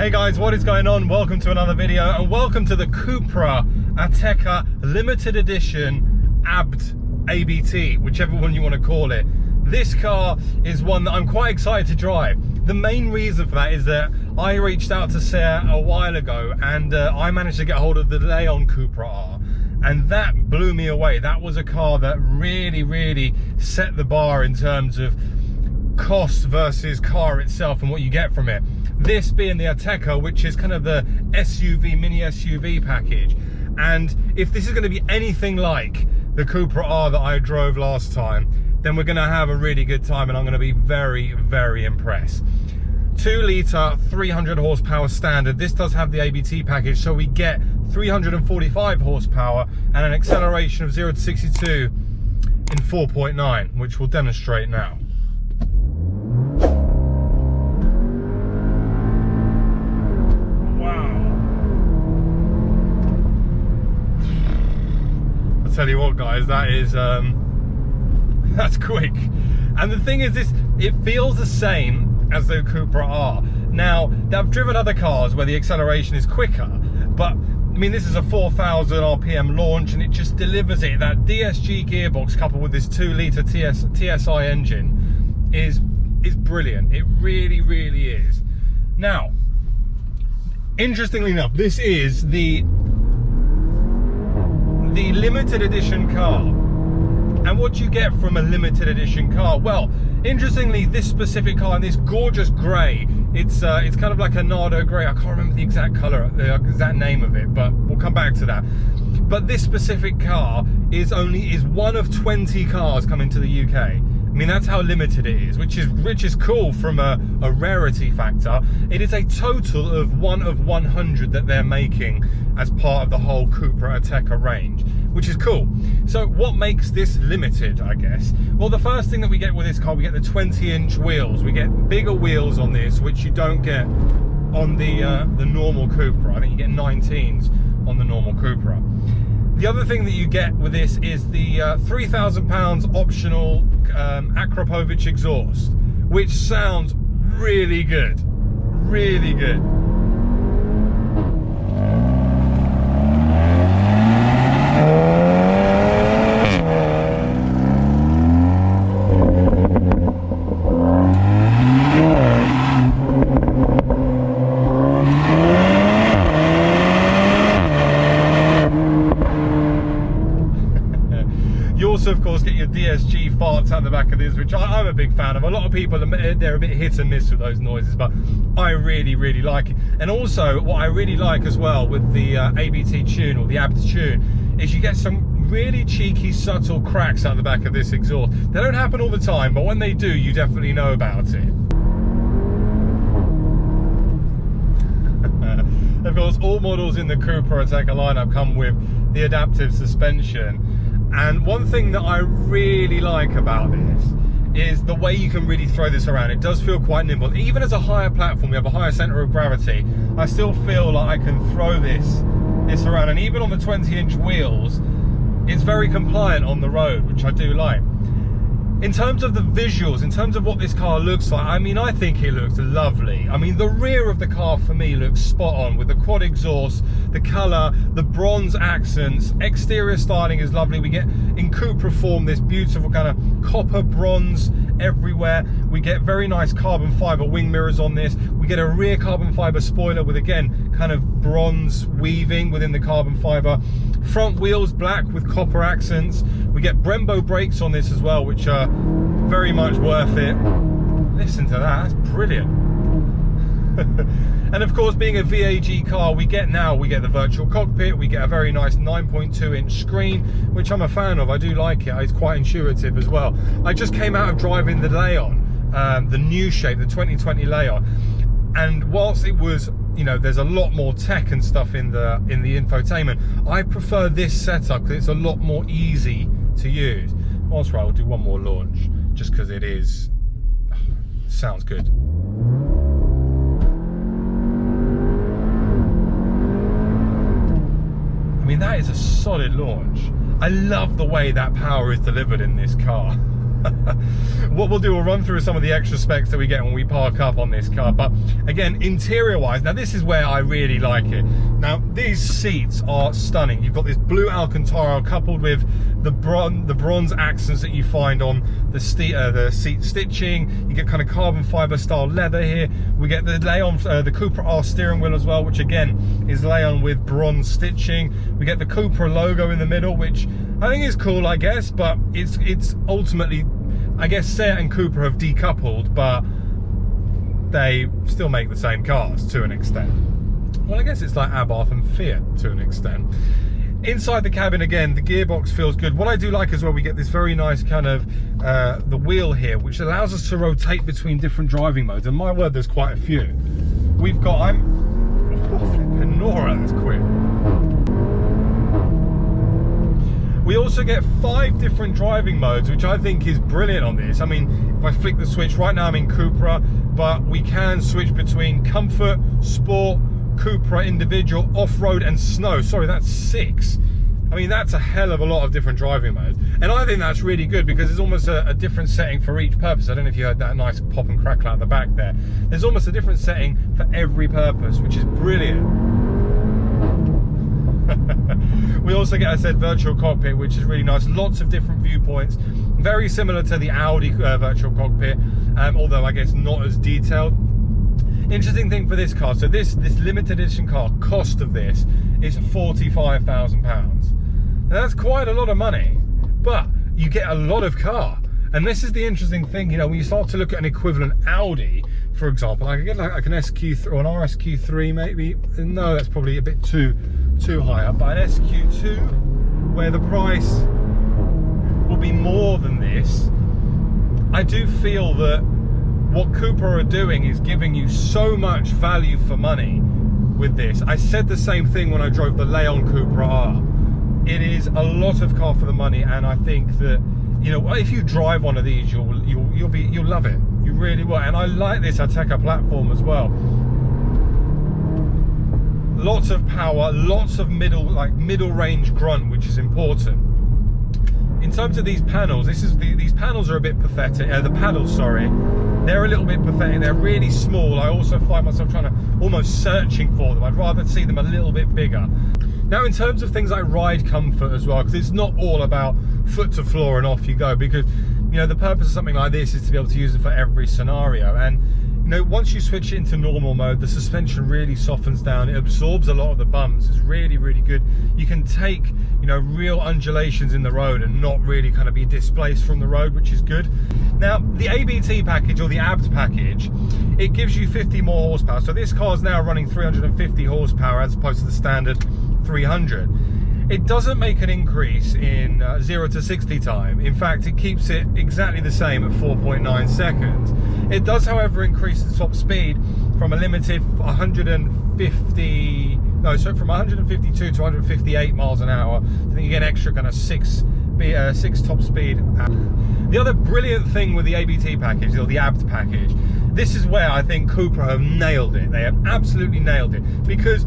Hey guys, what is going on? Welcome to another video and welcome to the Cupra Ateca limited edition ABT, whichever one you want to call it. This car is one that I'm quite excited to drive. The main reason for that is that I reached out to Sarah a while ago and I managed to get hold of the Leon Cupra R, and that blew me away. That was a car that really set the bar in terms of cost versus car itself and what you get from it. This being the Ateca, which is kind of the SUV, mini SUV package. And if this is going to be anything like the Cupra R that I drove last time, then we're going to have a really good time and I'm going to be very impressed. 2 litre, 300 horsepower standard. This does have the ABT package, so we get 345 horsepower and an acceleration of 0 to 62 in 4.9, which we'll demonstrate now. Tell you what guys, that is that's quick. And the thing is, it feels the same as the Cupra R. Now I've driven other cars where the acceleration is quicker, but I mean this is a 4,000 RPM launch and it just delivers it. That DSG gearbox coupled with this 2 litre TSI engine is brilliant. It really is. Now interestingly enough, this is the limited edition car. And what do you get from a limited edition car? Well, interestingly, this specific car in this gorgeous grey, it's kind of like a Nardo grey. I can't remember the exact colour, the exact name of it, but we'll come back to that. But this specific car is one of 20 cars coming to the UK. I mean, that's how limited it is, which is cool from a rarity factor. It is a total of 1 of 100 that they're making as part of the whole Cupra Ateca range, which is cool. So what makes this limited, I guess? Well, the first thing that we get with this car, we get the 20-inch wheels. We get bigger wheels on this, which you don't get on the normal Cupra. I think you get 19s on the normal Cupra. The other thing that you get with this is the £3,000 optional Akrapovic exhaust, which sounds really good. You also, of course, get your DSG farts out the back of this, which I'm a big fan of. A lot of people, they're a bit hit and miss with those noises, but I really like it. And also, what I really like as well with the ABT tune, or the ABT tune, is you get some really cheeky, subtle cracks out the back of this exhaust. They don't happen all the time, but when they do, you definitely know about it. Of course, all models in the Cupra Ateca lineup come with the adaptive suspension. And one thing that I really like about this is the way you can really throw this around. It does feel quite nimble. Even as a higher platform, we have a higher center of gravity, I still feel like I can throw this around. And even on the 20-inch wheels, it's very compliant on the road, which I do like. In terms of the visuals, in terms of what this car looks like, I mean, I think it looks lovely. I mean, the rear of the car for me looks spot on with the quad exhaust, the colour, the bronze accents. Exterior styling is lovely. We get, in Cupra form, this beautiful kind of copper bronze everywhere. We get very nice carbon fibre wing mirrors on this. We get a rear carbon fibre spoiler with, again, kind of bronze weaving within the carbon fibre. Front wheels black with copper accents. We get Brembo brakes on this as well, which are very much worth it. Listen to that, that's brilliant. And of course, being a VAG car, we get the virtual cockpit. We get a very nice 9.2-inch screen, which I'm a fan of. I do like it. It's quite intuitive as well. I just came out of driving the Leon, the new shape, the 2020 Leon, and whilst it was, you know, there's a lot more tech and stuff in the infotainment, I prefer this setup because it's a lot more easy to use. Whilst I'll do one more launch just because it sounds good. I mean, that is a solid launch. I love the way that power is delivered in this car. What we'll do, we'll run through some of the extra specs that we get when we park up on this car. But again, interior wise, now this is where I really like it. Now these seats are stunning. You've got this blue Alcantara coupled with the bronze accents that you find on the seat stitching. You get kind of carbon fiber style leather here. We get the lay-on the Cupra R steering wheel as well, which again is lay-on with bronze stitching. We get the Cupra logo in the middle, which I think is cool, I guess, but it's ultimately, I guess Seat and Cupra have decoupled, but they still make the same cars to an extent. Well, I guess it's like Abarth and Fiat to an extent. Inside the cabin, again, the gearbox feels good. What I do like as well, we get this very nice kind of the wheel here, which allows us to rotate between different driving modes. And my word, there's quite a few. We've got, flipping Nora, that's quick. We also get 5 different driving modes, which I think is brilliant on this. I mean, if I flick the switch, right now I'm in Cupra, but we can switch between comfort, sport, Cupra individual, off-road and snow. Sorry, that's 6. I mean, that's a hell of a lot of different driving modes. And I think that's really good because it's almost a different setting for each purpose. I don't know if you heard that nice pop and crackle out the back there. There's almost a different setting for every purpose, which is brilliant. We also get, I said, virtual cockpit, which is really nice. Lots of different viewpoints, very similar to the Audi virtual cockpit, although I guess not as detailed. Interesting thing for this car, so this limited edition car, cost of this is £45,000. Now that's quite a lot of money, but you get a lot of car. And this is the interesting thing, you know, when you start to look at an equivalent Audi, for example, I could get like an SQ3 or an RSQ3 maybe. No, that's probably a bit too high up, but an SQ2 where the price will be more than this. I do feel that what Cupra are doing is giving you so much value for money with this. I said the same thing when I drove the Leon Cupra R. It is a lot of car for the money, and I think that, you know, if you drive one of these, you'll love it. You really will. And I like this Ateca platform as well. Lots of power, lots of middle range grunt, which is important. In terms of these panels, these panels are a bit pathetic. The paddles, sorry, they're a little bit pathetic. They're really small. I also find myself trying to almost searching for them. I'd rather see them a little bit bigger. Now, in terms of things like ride comfort as well, because it's not all about foot to floor and off you go, because, you know, the purpose of something like this is to be able to use it for every scenario. And, you know, once you switch it into normal mode, the suspension really softens down. It absorbs a lot of the bumps. It's really, really good. You can take, you know, real undulations in the road and not really kind of be displaced from the road, which is good. Now, the ABT package, or the ABT package, it gives you 50 more horsepower. So this car is now running 350 horsepower as opposed to the standard 300. It doesn't make an increase in 0 to 60 time. In fact, it keeps it exactly the same at 4.9 seconds. It does, however, increase the top speed from a limited from 152 to 158 miles an hour. I think you get an extra kind of 6 top speed. The other brilliant thing with the ABT package, or the ABT package, this is where I think Cupra have nailed it. They have absolutely nailed it, because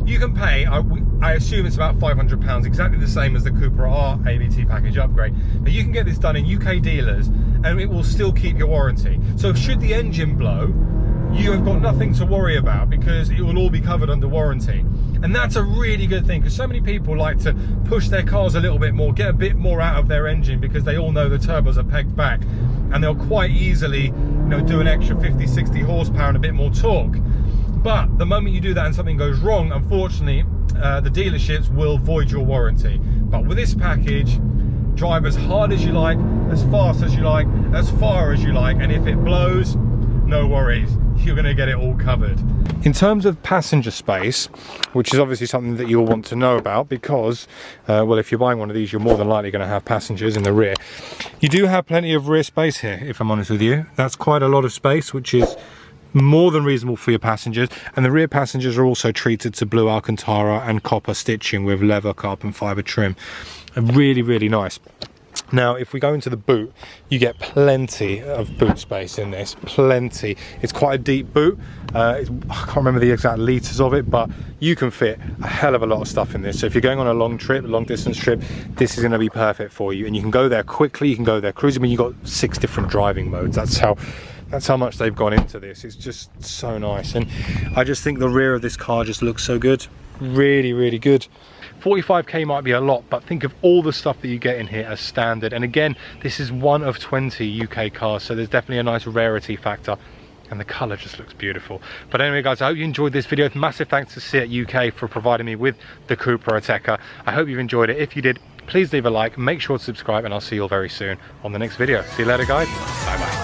you can pay, I assume it's about £500, exactly the same as the Cupra R ABT package upgrade. But you can get this done in UK dealers and it will still keep your warranty. So should the engine blow, you have got nothing to worry about because it will all be covered under warranty. And that's a really good thing, because so many people like to push their cars a little bit more, get a bit more out of their engine, because they all know the turbos are pegged back and they'll quite easily, you know, do an extra 50-60 horsepower and a bit more torque. But the moment you do that and something goes wrong, unfortunately, the dealerships will void your warranty. But with this package, drive as hard as you like, as fast as you like, as far as you like, and if it blows, no worries, you're going to get it all covered. In terms of passenger space, which is obviously something that you'll want to know about, because, well, if you're buying one of these, you're more than likely going to have passengers in the rear. You do have plenty of rear space here, if I'm honest with you. That's quite a lot of space, which is more than reasonable for your passengers. And the rear passengers are also treated to blue Alcantara and copper stitching with leather carbon fiber trim. Really, really nice. Now, if we go into the boot, you get plenty of boot space in this, plenty. It's quite a deep boot. I can't remember the exact litres of it, but you can fit a hell of a lot of stuff in this. So if you're going on a long trip, a long distance trip, this is going to be perfect for you. And you can go there quickly, you can go there cruising. I mean, you've got 6 different driving modes. That's how much they've gone into this. It's just so nice. And I just think the rear of this car just looks so good. Really, really good. 45k might be a lot, but think of all the stuff that you get in here as standard. And again, this is one of 20 UK cars, so there's definitely a nice rarity factor, and the colour just looks beautiful. But anyway guys, I hope you enjoyed this video. Massive thanks to Seat UK for providing me with the Cupra Ateca. I hope you've enjoyed it. If you did, please leave a like, make sure to subscribe, and I'll see you all very soon on the next video. See you later guys, bye bye.